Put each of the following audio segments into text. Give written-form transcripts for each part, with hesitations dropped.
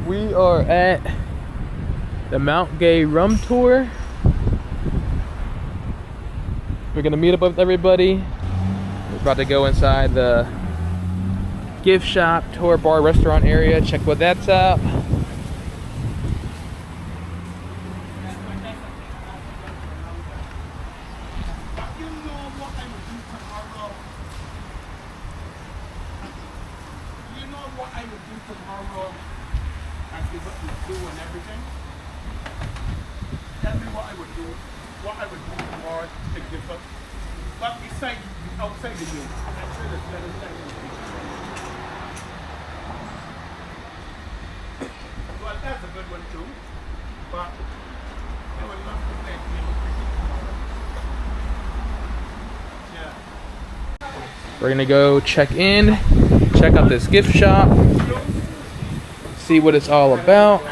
We are at the Mount Gay Rum Tour. We're gonna meet up with everybody. We're about to go inside the gift shop, tour, bar, restaurant area. Check what that's up. Outside the game. I'm sure there's better things. Well, that's a good one too. But I would love to play cricket. Yeah. We're gonna go check in, check out this gift shop, see what it's all about.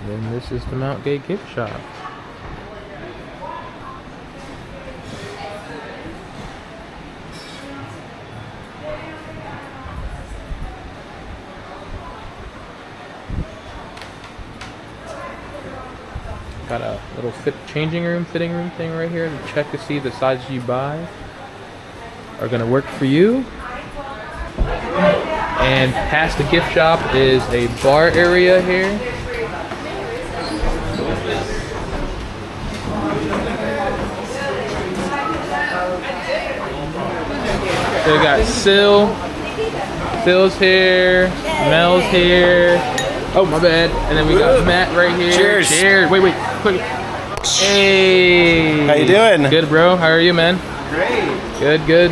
And this is the Mount Gay gift shop. Got a little fitting room thing right here to check to see the sizes you buy are gonna work for you. And past the gift shop is a bar area here. So we got Phil's here, Mel's here. Oh, my bad. And then we got Matt right here. Cheers. Cheers. Wait, quick. Hey. How you doing? Good, bro. How are you, man? Great. Good.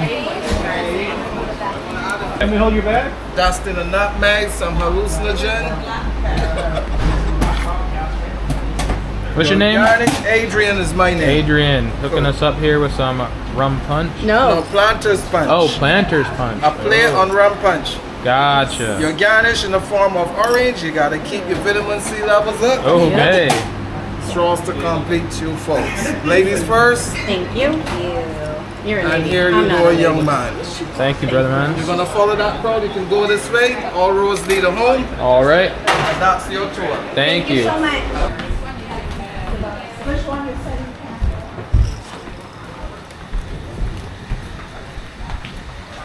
Let me hold your bag. Dust in a nutmeg, some hallucinogen. What's your name? Garnish. Adrian is my name. Adrian. Hooking us up here with some rum punch. No, Planter's Punch. Oh, Planter's Punch. A play on rum punch. Gotcha. Your garnish in the form of orange. You gotta keep your vitamin C levels up. Okay. Straws to complete you folks. Ladies first. Thank you. You're a lady. And here I'm you not go, a a young lady. man. Thank you, brother man. You're gonna follow that crowd. You can go this way. All roads lead home. All right. And that's your tour. Thank you. So much.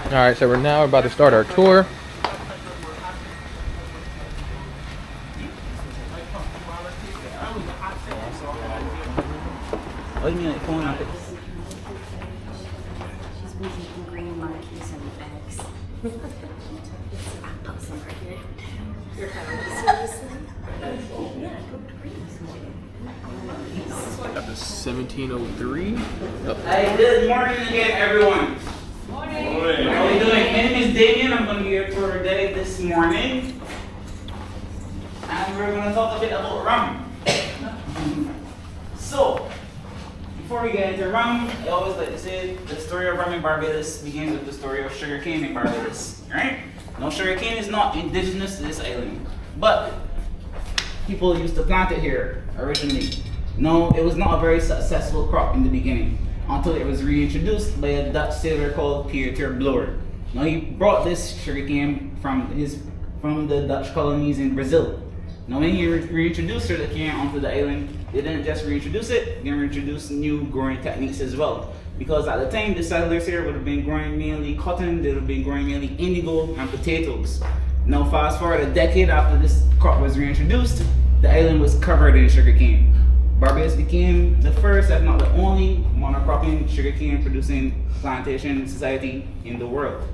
All right, so we're now about to start our tour. What do you mean, like, pulling out She's been taking green monkeys and bags. I'll put some right here. Seriously? Yeah, I cooked green this morning. Got the 1703. Hey, good morning again, everyone. Morning. How are we doing? My name is Damien. I'm going to be your tour guide this morning. And we're going to talk a bit about rum. So, before we get into rum, I always like to say the story of rum in Barbados begins with the story of sugarcane in Barbados. Right? Now, sugarcane is not indigenous to this island, but people used to plant it here originally. No, it was not a very successful crop in the beginning until it was reintroduced by a Dutch sailor called Pieter Blower. Now, he brought this sugarcane from the Dutch colonies in Brazil. Now, when he reintroduced sugarcane onto the island, they didn't just reintroduce it, they reintroduced new growing techniques as well. Because at the time, the settlers here would have been growing mainly cotton, they would have been growing mainly indigo and potatoes. Now, fast forward a decade after this crop was reintroduced, the island was covered in sugarcane. Barbados became the first, if not the only, monocropping sugarcane producing plantation society in the world.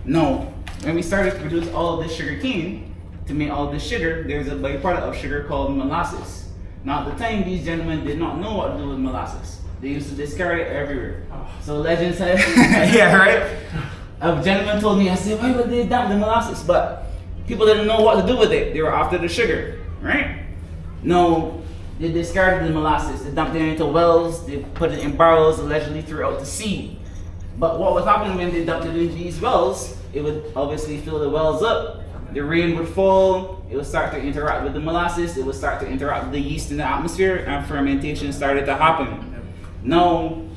Now, when we started to produce all of this sugarcane, to make all this sugar, there's a byproduct of sugar called molasses. Now, at the time, these gentlemen did not know what to do with molasses. They used to discard it everywhere. So legend said, yeah, right? A gentleman told me, I said, why would they dump the molasses? But people didn't know what to do with it. They were after the sugar, right? No, they discarded the molasses. They dumped it into wells. They put it in barrels, allegedly threw it out to sea. But what would happen when they dumped it into these wells? It would obviously fill the wells up. The rain would fall. It would start to interact with the molasses. It would start to interact with the yeast in the atmosphere, and fermentation started to happen. No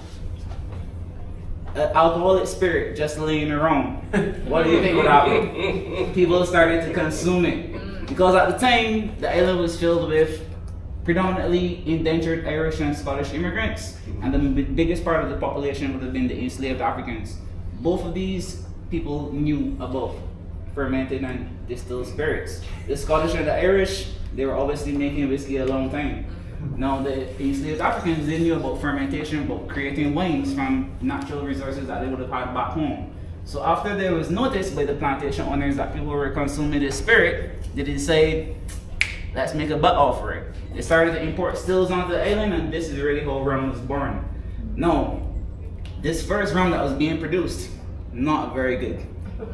alcoholic spirit just laying around. What do you think would happen? People started to consume it. Because at the time, the island was filled with predominantly indentured Irish and Scottish immigrants, and the biggest part of the population would have been the enslaved Africans. Both of these people knew about fermented and distilled spirits. The Scottish and the Irish, they were obviously making whiskey a long time. Now the enslaved Africans, they knew about fermentation, about creating wines from natural resources that they would have had back home. So after there was notice by the plantation owners that people were consuming this spirit, they decided, let's make a butt off for it. They started to import stills onto the island, and this is really how rum was born. Now, this first rum that was being produced, not very good.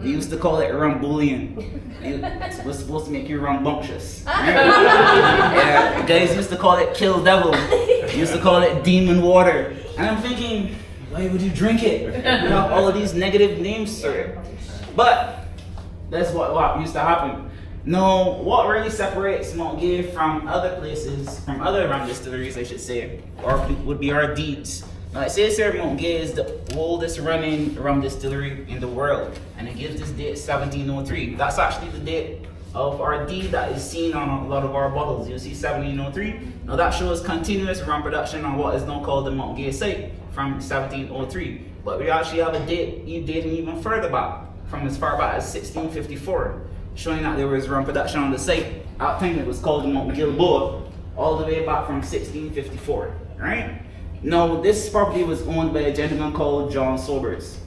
They used to call it rum bouillon. It was supposed to make you rambunctious. Yeah, guys used to call it kill devil. They used to call it demon water. And I'm thinking, why would you drink it? You know, all of these negative names for it. But that's what used to happen. No, what really separates Montgay from other places, from other rum distilleries, I should say, or would be our deeds. Now, it says here Montgay is the oldest running rum distillery in the world, and it gives this date 1703. That's actually the date of our deed that is seen on a lot of our bottles. You'll see 1703. Now, that shows continuous rum production on what is now called the Montgay site from 1703. But we actually have a date dating even further back, from as far back as 1654. Showing that there was rum production on the site. At the time it was called the Mount Gilboa, all the way back from 1654, right? Now, this property was owned by a gentleman called John Sobers.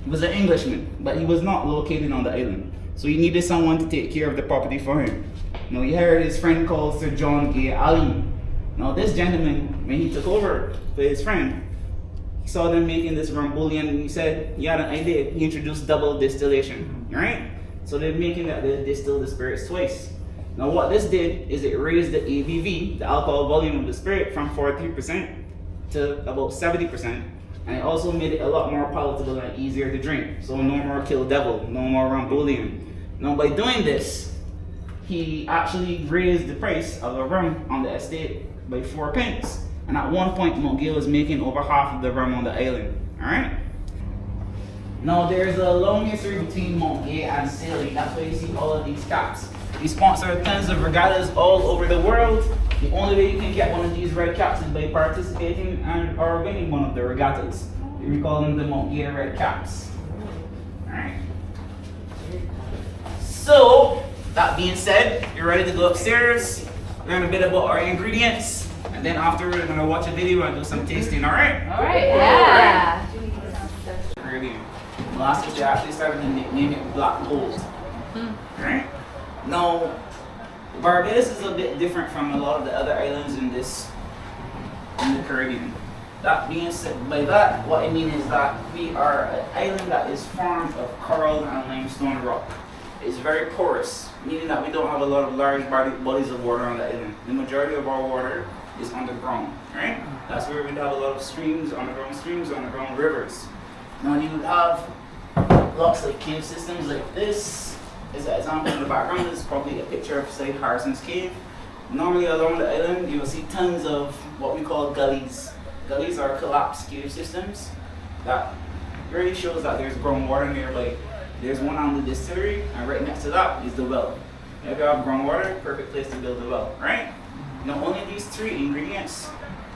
He was an Englishman, but he was not located on the island. So he needed someone to take care of the property for him. Now, he hired his friend called Sir John Gay Alley. Now, this gentleman, when he took over for his friend, he saw them making this rum bouillon, and he said he had an idea. He introduced double distillation, right? So they're making that they distill the spirits twice. Now what this did is it raised the ABV, the alcohol volume of the spirit, from 43% to about 70%, and it also made it a lot more palatable and easier to drink. So no more kill devil, no more rum bouillon. Now by doing this, he actually raised the price of the rum on the estate by 4 pence. And at one point, Montgay was making over half of the rum on the island. Alright? Now, there's a long history between Montgay and sailing. That's why you see all of these caps. We sponsor tons of regattas all over the world. The only way you can get one of these red caps is by participating and or winning one of the regattas. We call them the Montgay red caps. Alright? So, that being said, you're ready to go upstairs, learn a bit about our ingredients. And then after, we're gonna watch a video and do some tasting, alright? Alright, yeah. Caribbean. Molasses, they actually started to nickname it Black Gold. Alright? Now, Barbados is a bit different from a lot of the other islands in the Caribbean. That being said, by that, what I mean is that we are an island that is formed of coral and limestone rock. It's very porous, meaning that we don't have a lot of large bodies of water on the island. The majority of our water is underground, right? That's where we have a lot of streams, underground rivers. Now you would have lots of cave systems like this. As an example in the background is probably a picture of, say, Harrison's Cave. Normally along the island, you will see tons of what we call gullies. Gullies are collapsed cave systems that really shows that there's groundwater nearby. There's one on the distillery, and right next to that is the well. If you have groundwater, perfect place to build a well, right? Now only these three ingredients,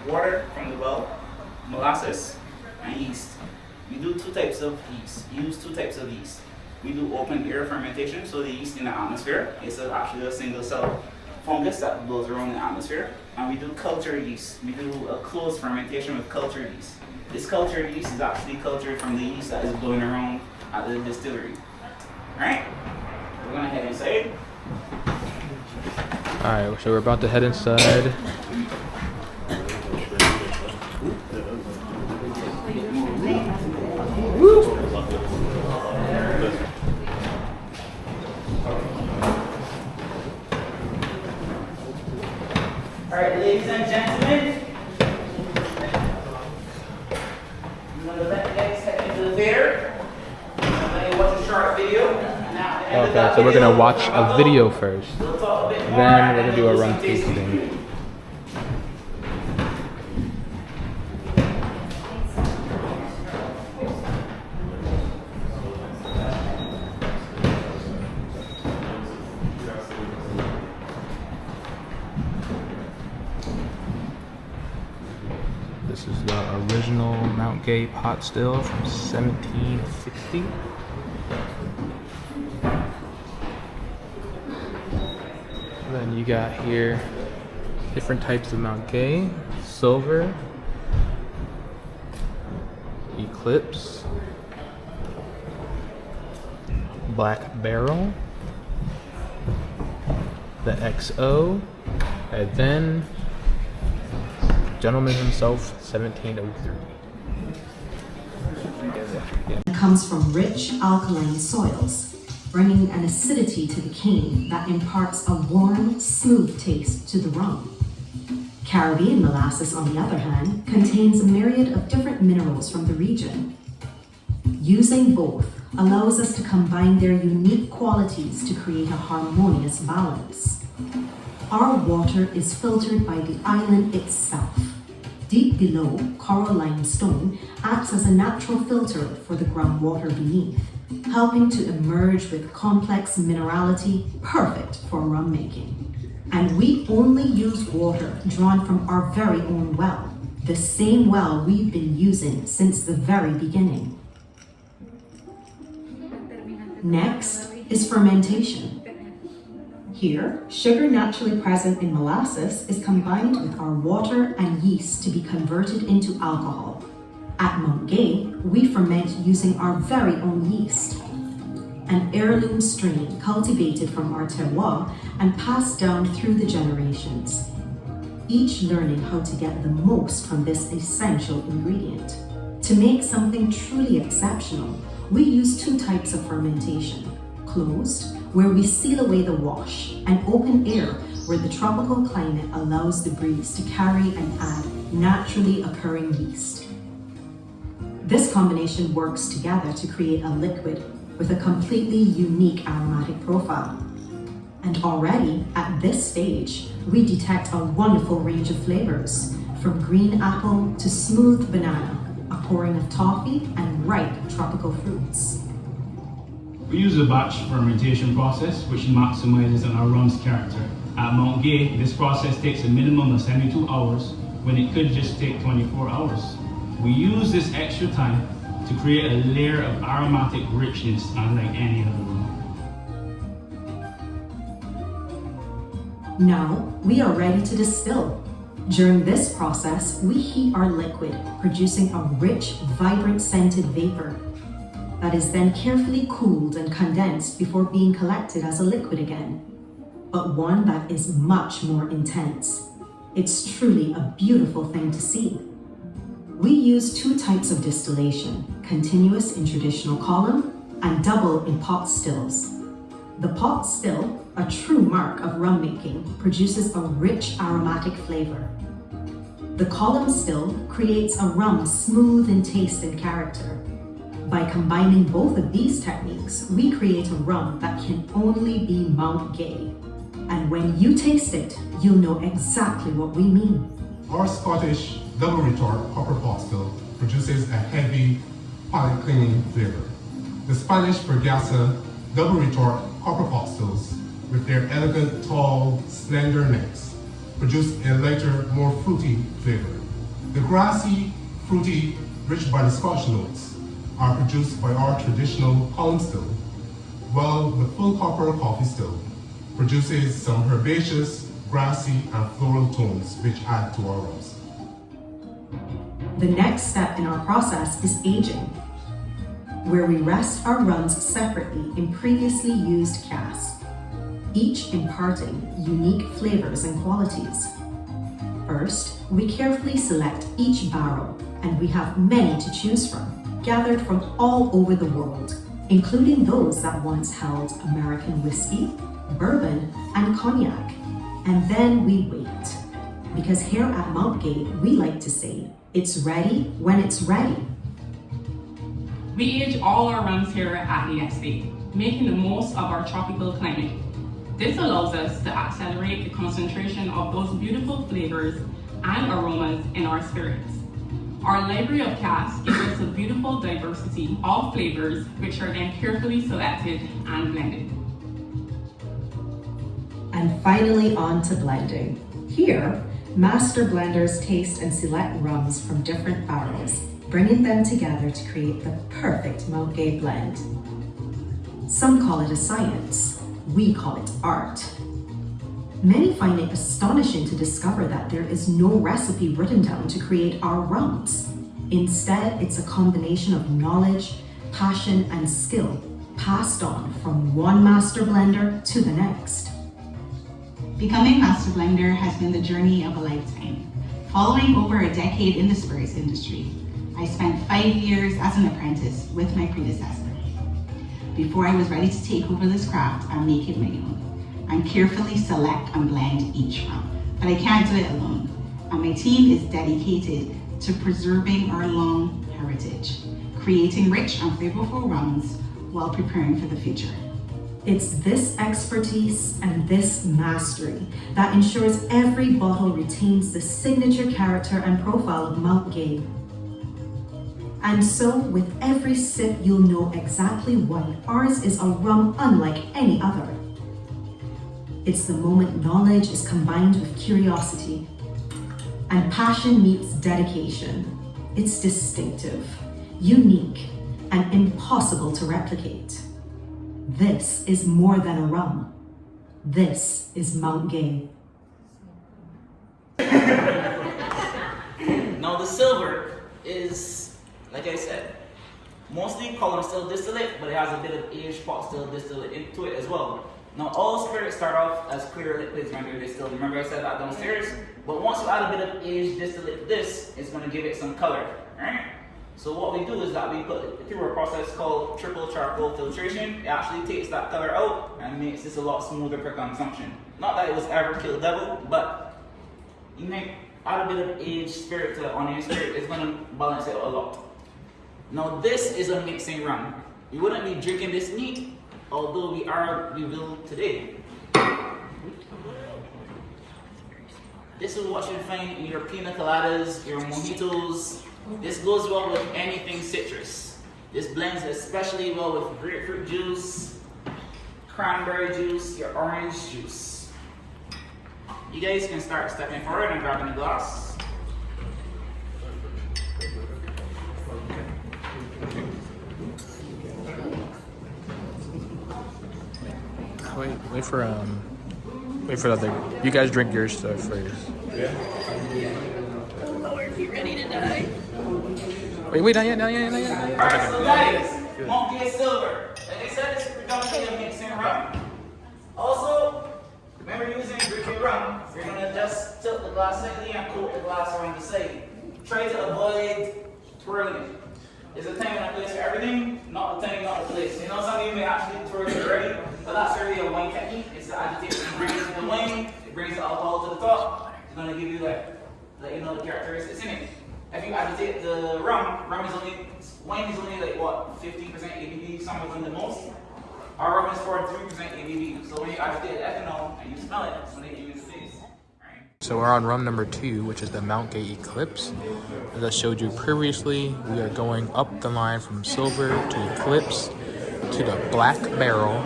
water from the well, molasses, and yeast. We do two types of yeast, use two types of yeast. We do open air fermentation, so the yeast in the atmosphere is actually a single cell fungus that blows around the atmosphere. And we do cultured yeast. We do a closed fermentation with cultured yeast. This cultured yeast is actually cultured from the yeast that is blowing around at the distillery. Alright? We're gonna head inside. Alright, so we're about to head inside. Alright, ladies and gentlemen, I'm going to let you guys head into the theater. I'm going to watch a short video. Okay, so we're going to watch a video first. Then we're going to do a rum tasting. This is the original Mount Gay pot still from 1760. Then you got here different types of Mount Gay: silver, Eclipse, Black Barrel, the XO, and then gentleman himself, 1703. It comes from rich alkaline soils, bringing an acidity to the cane that imparts a warm, smooth taste to the rum. Caribbean molasses, on the other hand, contains a myriad of different minerals from the region. Using both allows us to combine their unique qualities to create a harmonious balance. Our water is filtered by the island itself. Deep below, coral limestone acts as a natural filter for the groundwater beneath, helping to emerge with complex minerality perfect for rum making. And we only use water drawn from our very own well, the same well we've been using since the very beginning. Next is fermentation. Here, sugar naturally present in molasses is combined with our water and yeast to be converted into alcohol. At Mount Gay, we ferment using our very own yeast, an heirloom strain cultivated from our terroir and passed down through the generations, each learning how to get the most from this essential ingredient. To make something truly exceptional, we use two types of fermentation: closed, where we seal away the wash, and open air, where the tropical climate allows the breeze to carry and add naturally occurring yeast. This combination works together to create a liquid with a completely unique aromatic profile. And already, at this stage, we detect a wonderful range of flavors, from green apple to smooth banana, a pouring of toffee and ripe tropical fruits. We use a batch fermentation process which maximizes on our rum's character. At Mount Gay, this process takes a minimum of 72 hours when it could just take 24 hours. We use this extra time to create a layer of aromatic richness unlike any other rum. Now, we are ready to distill. During this process, we heat our liquid, producing a rich, vibrant scented vapor that is then carefully cooled and condensed before being collected as a liquid again, but one that is much more intense. It's truly a beautiful thing to see. We use two types of distillation: continuous in traditional column and double in pot stills. The pot still, a true mark of rum making, produces a rich aromatic flavor. The column still creates a rum smooth in taste and character. By combining both of these techniques, we create a rum that can only be Mount Gay. And when you taste it, you'll know exactly what we mean. Our Scottish double retort copper pot still produces a heavy, palate cleaning flavor. The Spanish Vergasa double retort copper pot stills, with their elegant, tall, slender necks, produce a lighter, more fruity flavor. The grassy, fruity, rich by the Scotch notes are produced by our traditional column still, while the full copper coffee still produces some herbaceous, grassy, and floral tones which add to our rums. The next step in our process is aging, where we rest our rums separately in previously used casks, each imparting unique flavors and qualities. First, we carefully select each barrel, and we have many to choose from, gathered from all over the world, including those that once held American whiskey, bourbon, and cognac. And then we wait, because here at Mount Gay, we like to say, it's ready when it's ready. We age all our rums here at the estate, making the most of our tropical climate. This allows us to accelerate the concentration of those beautiful flavors and aromas in our spirits. Our library of casks gives us a beautiful diversity of flavors, which are then carefully selected and blended. And finally on to blending. Here, Master blenders taste and select rums from different barrels, bringing them together to create the perfect Mount Gay blend. Some call it a science, we call it art. Many find it astonishing to discover that there is no recipe written down to create our rums. Instead, it's a combination of knowledge, passion, and skill passed on from one master blender to the next. Becoming master blender has been the journey of a lifetime. Following over a decade in the spirits industry, I spent 5 years as an apprentice with my predecessor before I was ready to take over this craft and make it my own. And carefully select and blend each rum. But I can't do it alone. And my team is dedicated to preserving our long heritage, creating rich and flavorful rums while preparing for the future. It's this expertise and this mastery that ensures every bottle retains the signature character and profile of Mount Gay. And so, with every sip, you'll know exactly why ours is a rum unlike any other. It's the moment knowledge is combined with curiosity, and passion meets dedication. It's distinctive, unique, and impossible to replicate. This is more than a rum. This is Mount Gay. Now the silver is, like I said, mostly column still distillate, but it has a bit of aged pot still distillate into it as well. Now all spirits start off as clear liquids when they're distilled. Remember I said that downstairs? But once you add a bit of aged distillate to this, it's going to give it some color, right? So what we do is that we put it through a process called triple charcoal filtration. It actually takes that color out and makes this a lot smoother for consumption. Not that it was ever kill devil, but you may add a bit of aged spirit to on your spirit, it's going to balance it a lot. Now this is a mixing rum. We wouldn't be drinking this neat, although we will today. This is what you find in your pina coladas, your mojitos. This goes well with anything citrus. This blends especially well with grapefruit juice, cranberry juice, your orange juice. You guys can start stepping forward and grabbing a glass. Wait for the other. You guys drink your stuff first. Yeah. Lord, be ready to die. Wait, not yet. Alright, so guys, Mount Gay silver. Like I said, it's predominantly a mixing rum. Also, remember using drinking rum, you're gonna just tilt the glass slightly and coat the glass around the side. Try to avoid twirling it. There's a time and a place for everything, not the time, not the place. You know, some of you may actually twirl it already, but that's really a wine technique. It's the agitation that brings the wine, it brings the alcohol to the top. It's gonna give you let you know the characteristics in it. If you agitate the wine is only like what, 15% ABV, some of them the most. Our rum is 43% ABV. So when you agitate the ethanol and you smell it, it's gonna give you the taste. So we're on rum number 2, which is the Mount Gay Eclipse. As I showed you previously, we are going up the line from silver to Eclipse to the black barrel,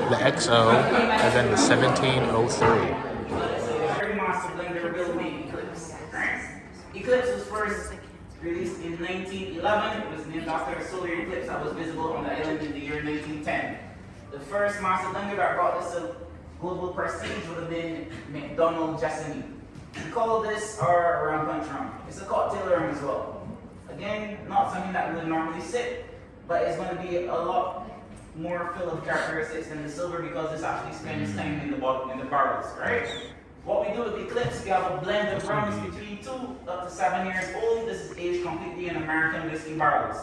the XO, and then the 1703. Every monster blender will be Eclipse. Eclipse was first released in 1911. It was named after a solar eclipse that was visible on the island in the year 1910. The first master blender that brought this to global prestige would have been McDonald Jessamy. We call this our rum punch rum. It's a cocktail rum as well. Again, not something that we would normally sip, but it's going to be a lot more full of characteristics than the silver because this actually spends time in the barrels, right? What we do with the Eclipse, we have a blend of rums between 2 up to 7 years old. This is aged completely in American whiskey barrels.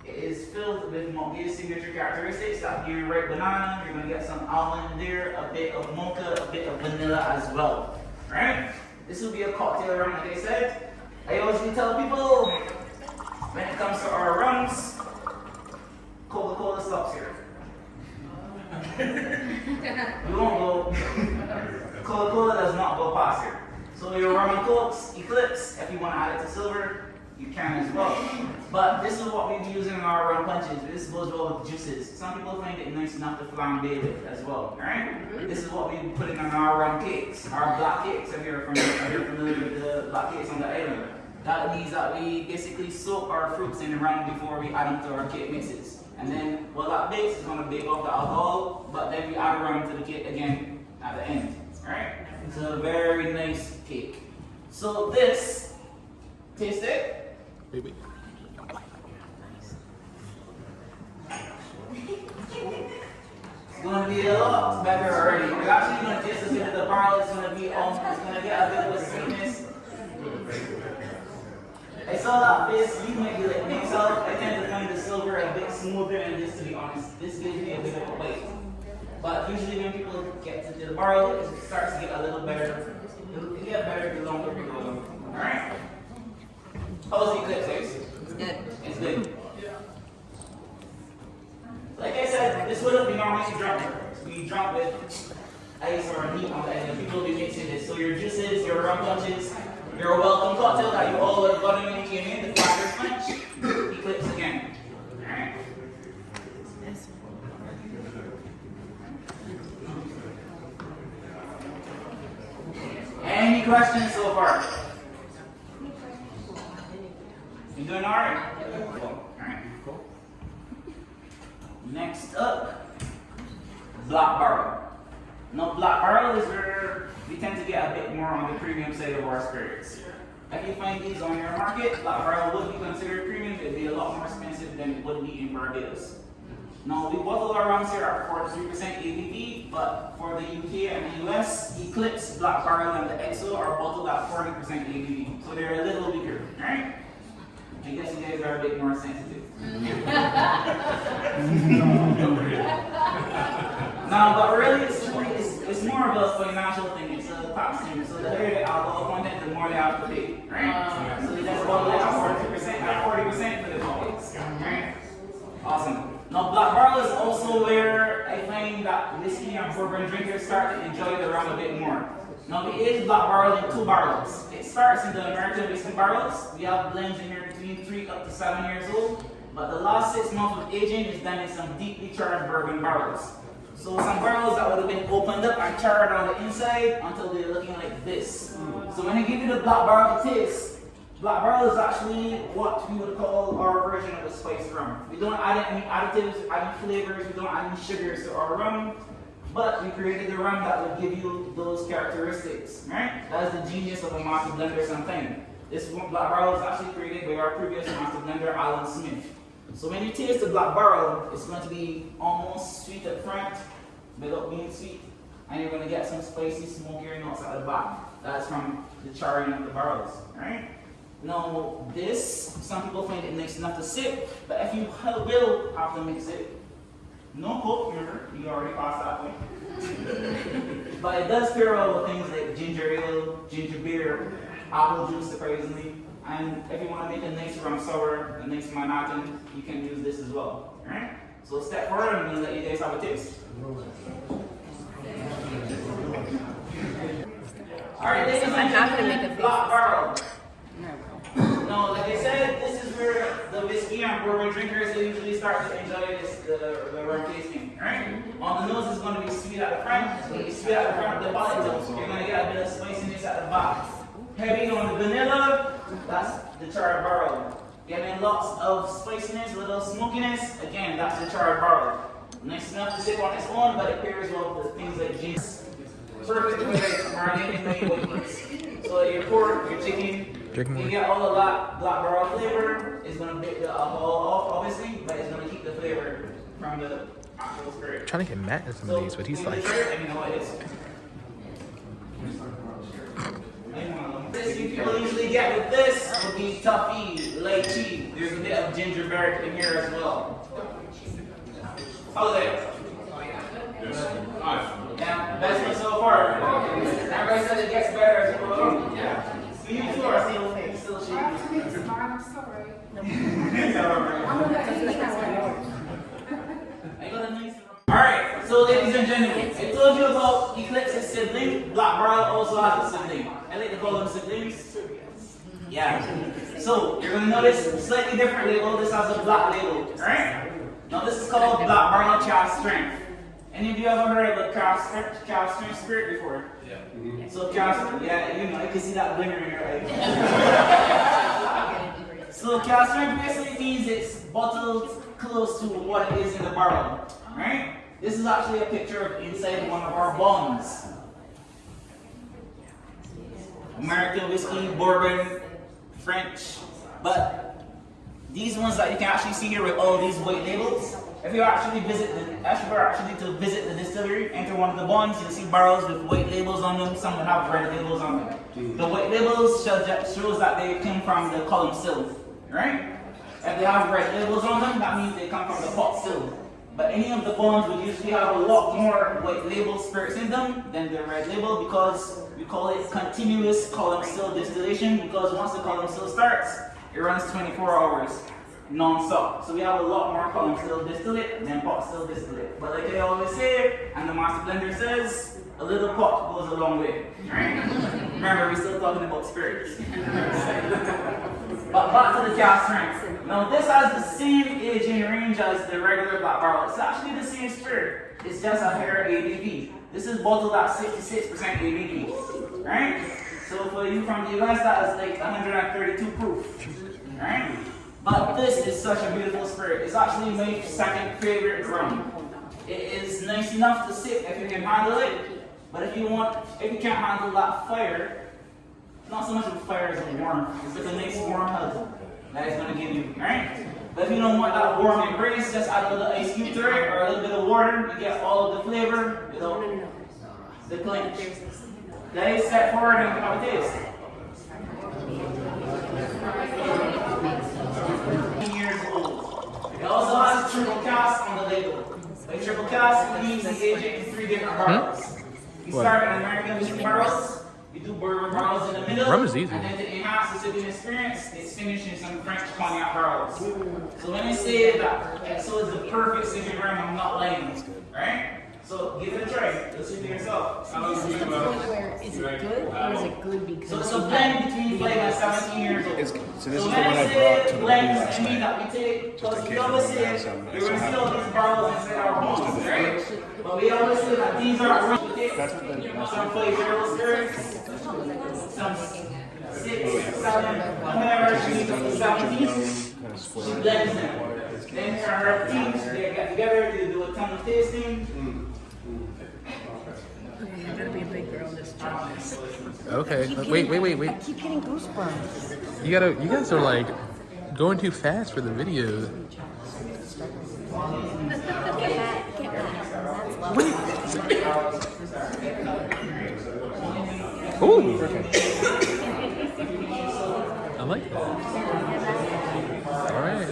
It is filled with Mount Gay's signature characteristics. That you're ripe banana, you're going to get some almond there, a bit of mocha, a bit of vanilla as well, right? This will be a cocktail rum, like I said. I always tell people, when it comes to our rums, Coca-Cola stops here. You won't go. Coca-Cola does not go past here. So your rum and cokes, Eclipse, if you want to add it to silver, you can as well. But this is what we be using in our rum punches. This goes well with juices. Some people find it nice enough to flambe with as well. Alright? This is what we be putting on our rum cakes, our black cakes, if you're familiar with the black cakes on the island. That means that we basically soak our fruits in rum before we add them to our cake mixes. And then what that bakes is going to bake off the alcohol, but then we add rum to the cake again at the end. Alright? It's a very nice cake. So this, taste it. Baby. It's going to be a lot better already. We're actually going to taste a bit of the barrel. It's going to be it's going to get a bit of a sweetness. I saw that face, you might be like myself. I tend to find the silver a bit smoother than this, to be honest. This gives me a bit of a bite. But usually when people get to the barrel, it starts to get a little better. It'll get better the longer we go. Alright? How's the eclipse, guys? It's good. It's good. Like I said, this wouldn't be normally drunk. We drunk with ice or meat on the end. People will be mixing this. So your juices, your rum punches, your welcome cocktail that you all would have gotten when you came in, the Flatter Punch, eclipse again. Alright? Any questions so far? You doing alright? Cool. Alright, cool. Next up, black barrel. Now, black barrel is where we tend to get a bit more on the premium side of our spirits. If you find these on your market, black barrel would be considered premium. It'd be a lot more expensive than it would be in Barbados. Now, we bottle our rums here at 43% ABV, but for the UK and the US, Eclipse, Black Barrel, and the EXO are bottled at 40% ABV. So they're a little bigger, right? I guess you guys are a bit more sensitive. No, but really, it's more of a financial thing. It's a tax thing. So the higher the alcohol content, the more they have to pay, right? So they just bottle it at 40% for the pockets, right? Awesome. Now, Black Barrel is also where I find that whiskey and bourbon drinkers start to enjoy the rum a bit more. Now, we age Black Barrel in 2 barrels. It starts in the American whiskey barrels. We have blends in here between 3 up to 7 years old. But the last 6 months of aging is done in some deeply charred bourbon barrels. So some barrels that would have been opened up and charred on the inside until they're looking like this. So when I give you the Black Barrel to taste, Black Barrel is actually what we would call our version of a spiced rum. We don't add any additives, any flavors, we don't add any sugars to our rum, but we created a rum that would give you those characteristics, right? That is the genius of a master blender sometimes. This Black Barrel is actually created by our previous master blender, Alan Smith. So when you taste the Black Barrel, it's going to be almost sweet at front, without being sweet, and you're going to get some spicy, smokier notes at the back. That's from the charring of the barrels, right? Now, this, some people find it nice enough to sip, but if you will have to mix it, no Coke, remember, you already passed that point. But it does pair well with things like ginger ale, ginger beer, apple juice, surprisingly, and if you want to make a nice rum sour, a nice Manhattan, you can use this as well. Alright? So step forward, I'm going to let you guys have a taste. Alright, ladies and gentlemen, Black Barrel. No, like I said, this is where the whiskey and bourbon drinkers usually start to enjoy this, the rum tasting, right? On the nose, it's going to be sweet at the front. It's going to be sweet at the front of the palate. You're going to get a bit of spiciness at the back. Heavy on the vanilla, that's the charred barrel. Getting lots of spiciness, a little smokiness, again, that's the charred barrel. Nice enough to sip on its own, but it pairs well with things like gin. Perfect to marinate in many ways. So your pork, your chicken, you get all of that Black Barrel flavor. It's going to break the alcohol off, obviously, but it's going to keep the flavor from the actual spirit. I'm trying to get Matt in some of these, but he's like. You know what it is. This you will usually get with this would be toffee, lychee. There's a bit of ginger bark in here as well. How's it? Yeah, best one so far. Everybody says it gets better as we go along. Yeah. So you two are still shaking. I'm sorry. Alright, so ladies and gentlemen, I told you about Eclipse's sibling. Black Barrel also has a sibling. I like to call them siblings. Yeah. So you're gonna notice slightly different label. This has a black label, right? Now this is called Black Barrel Cask Strength. Any of you ever heard of the cask strength spirit before? Yeah. Mm-hmm. So cask, yeah, you know, you can see that glimmer in your eye. So cask strength basically means it's bottled close to what it is in the barrel, right? This is actually a picture of inside one of our bonds. American whiskey, bourbon, French, but these ones that you can actually see here with all these white labels, if you actually visit to visit the distillery, enter one of the bonds, you'll see barrels with white labels on them. Some will have red labels on them. The white labels shows that they came from the column still, right? If they have red labels on them, that means they come from the pot still. But any of the bonds would usually have a lot more white label spirits in them than the red label, because we call it continuous column still distillation, because once the column still starts, it runs 24 hours non-stop. So we have a lot more column still distillate than pot still distillate. But like I always say, and the master blender says, a little pot goes a long way, right? Remember, we're still talking about spirits. But back to the cask strength. Now this has the same aging range as the regular black barrel. It's actually the same spirit. It's just a higher ABV. This is bottled at 66% ABV, right? So for you from the US, that is like 132 proof, right? But this is such a beautiful spirit. It's actually my second favorite rum. It is nice enough to sip if you can handle it, but if you can't handle that fire, not so much of a fire as a warmth. It's like a nice warm hug that it's going to give you, right? But if you don't want that warm embrace, just add a little ice cube to it or a little bit of water. You get all of the flavor without the clinch. Guys, step forward and have a taste. Years old. It also has triple cask on the label. By triple cask, it means we age it in 3 different barrels. We start in American whiskey barrels. We do bourbon barrels in the middle. Rum is easy. And then to enhance the sipping experience, it's finished in some French cognac barrels. So when I say that XO is the perfect sipping rum, I'm not lying, right? So give it a try. Let's see for yourself. Is it good or is it good because So it's a blend between 5 and 17 years old. So this is the one I brought to the blend last mean that we take, because we always say we're going to see all these barrels inside our homes, right? But we always say that these are rum. Some flavor spirits, some 6, 7, whenever she needs up to 17, she blends them. Then her teams, they get together to do a ton of tasting. You're gonna be a big girl this time. Okay. Wait. I keep getting goosebumps. You guys are like going too fast for the video. Wait. Ooh. I like that. All right.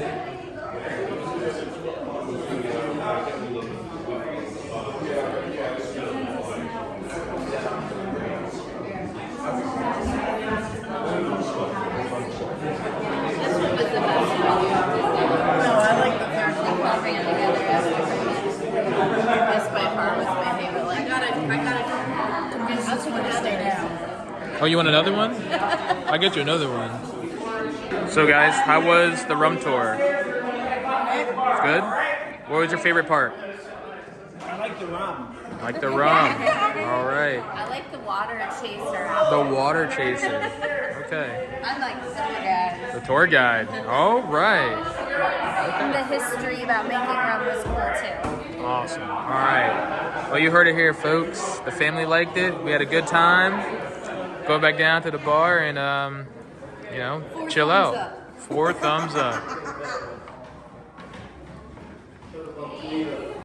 This by far was my favorite. Like, I gotta convince this one to stay down. Oh, you want another one? I'll get you another one. So guys, how was the rum tour? Good? What was your favorite part? I like the rum. Like the rum. All right. I like the water chaser. The water chaser. Okay. I like the tour guide. The tour guide. All right. And the history about making rum was cool too. Awesome. All right. Well, you heard it here, folks. The family liked it. We had a good time. Go back down to the bar and, chill out. 4 thumbs up.